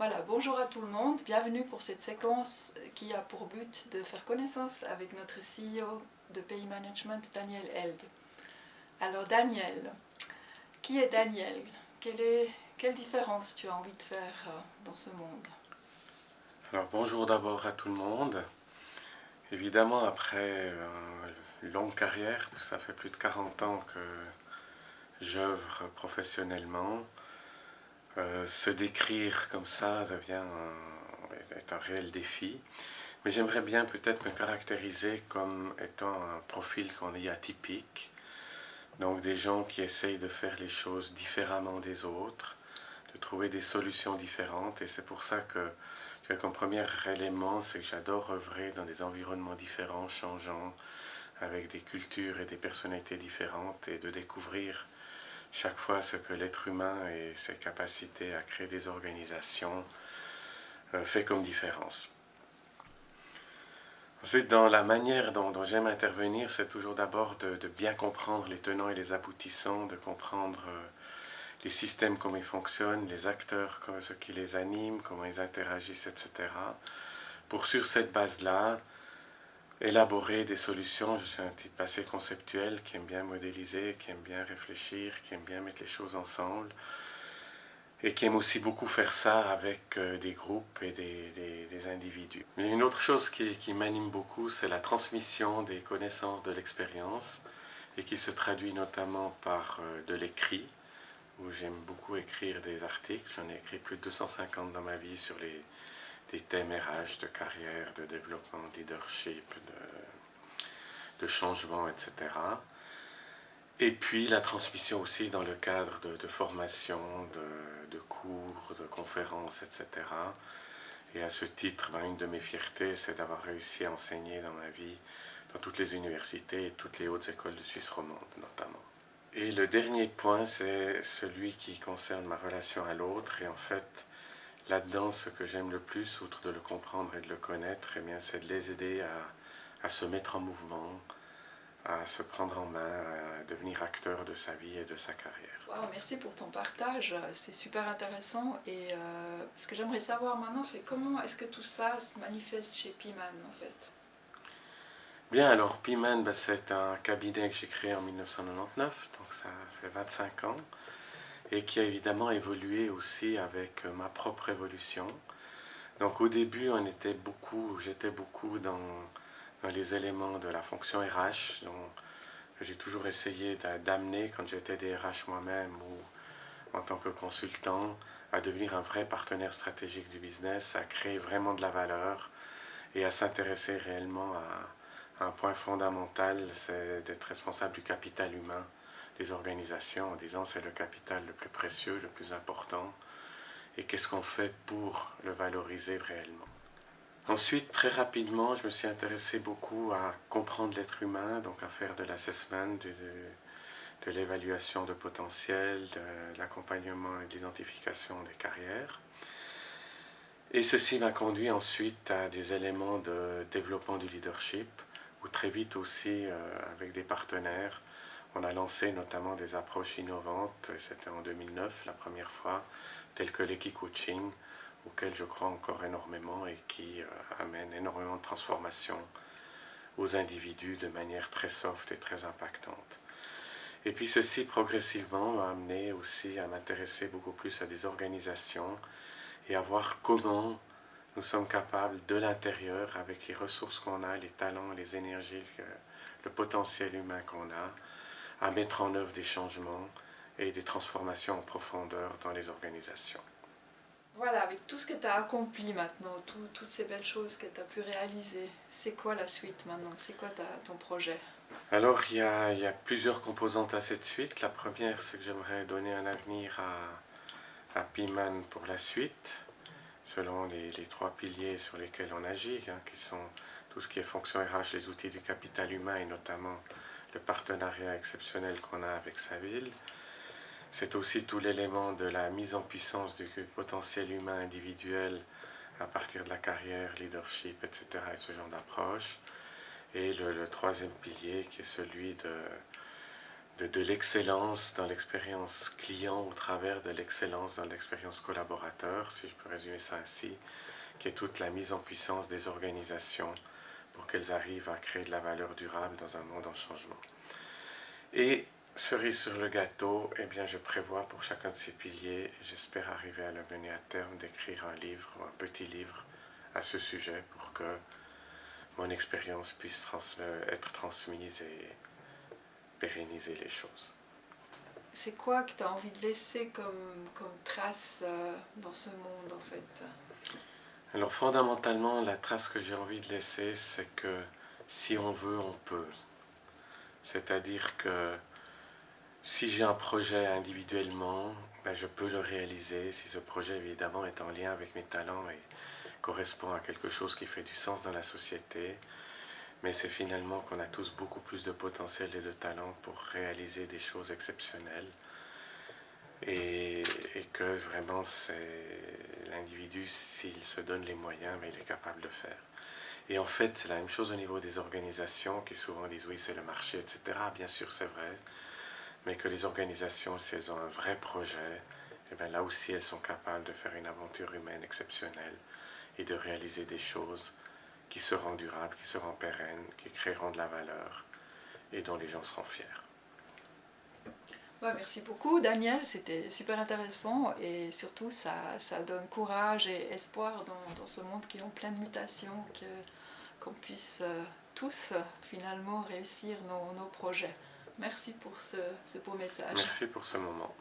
Voilà, bonjour à tout le monde, bienvenue pour cette séquence qui a pour but de faire connaissance avec notre CEO de Pays Management, Daniel Held. Alors Daniel, qui est Daniel? Quelle différence tu as envie de faire dans ce monde? Alors bonjour d'abord à tout le monde. Évidemment, après une longue carrière, ça fait plus de 40 ans que j'œuvre professionnellement, se décrire comme ça est un réel défi. Mais j'aimerais bien peut-être me caractériser comme étant un profil qu'on est atypique. Donc des gens qui essayent de faire les choses différemment des autres, de trouver des solutions différentes. Et c'est pour ça que comme premier élément, c'est que j'adore œuvrer dans des environnements différents, changeants, avec des cultures et des personnalités différentes, et de découvrir chaque fois ce que l'être humain et ses capacités à créer des organisations fait comme différence. Ensuite, dans la manière dont j'aime intervenir, c'est toujours d'abord de bien comprendre les tenants et les aboutissants, de comprendre les systèmes, comment ils fonctionnent, les acteurs, ce qui les anime, comment ils interagissent, etc. Pour sur cette base-là, élaborer des solutions. Je suis un type assez conceptuel qui aime bien modéliser, qui aime bien réfléchir, qui aime bien mettre les choses ensemble et qui aime aussi beaucoup faire ça avec des groupes et des individus. Mais une autre chose qui m'anime beaucoup, c'est la transmission des connaissances, de l'expérience et qui se traduit notamment par de l'écrit, où j'aime beaucoup écrire des articles. J'en ai écrit plus de 250 dans ma vie sur des thèmes RH, de carrière, de développement, de leadership, de changement, etc. Et puis la transmission aussi dans le cadre de formation, de cours, de conférences, etc. Et à ce titre, une de mes fiertés, c'est d'avoir réussi à enseigner dans ma vie dans toutes les universités et toutes les hautes écoles de Suisse romande notamment. Et le dernier point, c'est celui qui concerne ma relation à l'autre. Et en fait, là-dedans, ce que j'aime le plus, outre de le comprendre et de le connaître, c'est de les aider à se mettre en mouvement, à se prendre en main, à devenir acteur de sa vie et de sa carrière. Wow, merci pour ton partage, c'est super intéressant. Et ce que j'aimerais savoir maintenant, c'est comment est-ce que tout ça se manifeste chez Piman en fait? Bien, alors Piman, c'est un cabinet que j'ai créé en 1999, donc ça fait 25 ans, et qui a évidemment évolué aussi avec ma propre évolution. Donc au début, j'étais beaucoup dans les éléments de la fonction RH, dont j'ai toujours essayé d'amener quand j'étais DRH moi-même ou en tant que consultant, à devenir un vrai partenaire stratégique du business, à créer vraiment de la valeur et à s'intéresser réellement à un point fondamental, c'est d'être responsable du capital humain des organisations en disant c'est le capital le plus précieux, le plus important, et qu'est-ce qu'on fait pour le valoriser réellement. Ensuite, très rapidement, je me suis intéressé beaucoup à comprendre l'être humain, donc à faire de l'assessment, de l'évaluation de potentiel, de l'accompagnement et de l'identification des carrières. Et ceci m'a conduit ensuite à des éléments de développement du leadership, où très vite aussi, avec des partenaires, on a lancé notamment des approches innovantes, c'était en 2009 la première fois, telles que l'Equi-Coaching, auquel je crois encore énormément et qui amène énormément de transformation aux individus de manière très soft et très impactante. Et puis ceci progressivement m'a amené aussi à m'intéresser beaucoup plus à des organisations et à voir comment nous sommes capables de l'intérieur, avec les ressources qu'on a, les talents, les énergies, le potentiel humain qu'on a, à mettre en œuvre des changements et des transformations en profondeur dans les organisations. Voilà, avec tout ce que tu as accompli maintenant, toutes ces belles choses que tu as pu réaliser, c'est quoi la suite maintenant? C'est quoi ton projet? Alors, il y a plusieurs composantes à cette suite. La première, c'est que j'aimerais donner un avenir à Piman pour la suite, selon les trois piliers sur lesquels on agit, qui sont tout ce qui est fonction RH, les outils du capital humain et notamment le partenariat exceptionnel qu'on a avec sa ville. C'est aussi tout l'élément de la mise en puissance du potentiel humain individuel à partir de la carrière, leadership, etc. et ce genre d'approche. Et le troisième pilier qui est celui de l'excellence dans l'expérience client au travers de l'excellence dans l'expérience collaborateur, si je peux résumer ça ainsi, qui est toute la mise en puissance des organisations pour qu'elles arrivent à créer de la valeur durable dans un monde en changement. Et cerise sur le gâteau, eh bien, je prévois pour chacun de ces piliers, j'espère arriver à le mener à terme, d'écrire un livre, un petit livre à ce sujet pour que mon expérience puisse être transmise et pérenniser les choses. C'est quoi que tu as envie de laisser comme trace dans ce monde en fait? Alors fondamentalement, la trace que j'ai envie de laisser, c'est que si on veut, on peut. C'est-à-dire que si j'ai un projet individuellement, ben je peux le réaliser si ce projet évidemment est en lien avec mes talents et correspond à quelque chose qui fait du sens dans la société. Mais c'est finalement qu'on a tous beaucoup plus de potentiel et de talent pour réaliser des choses exceptionnelles. Et que vraiment, l'individu, s'il se donne les moyens, mais il est capable de faire. Et en fait, c'est la même chose au niveau des organisations qui souvent disent oui, c'est le marché, etc. Bien sûr, c'est vrai. Mais que les organisations, si elles ont un vrai projet, et bien là aussi, elles sont capables de faire une aventure humaine exceptionnelle et de réaliser des choses qui seront durables, qui seront pérennes, qui créeront de la valeur et dont les gens seront fiers. Ouais, merci beaucoup Daniel, c'était super intéressant et surtout ça donne courage et espoir dans ce monde qui est en pleine mutation, qu'on puisse tous finalement réussir nos projets. Merci pour ce beau message. Merci pour ce moment.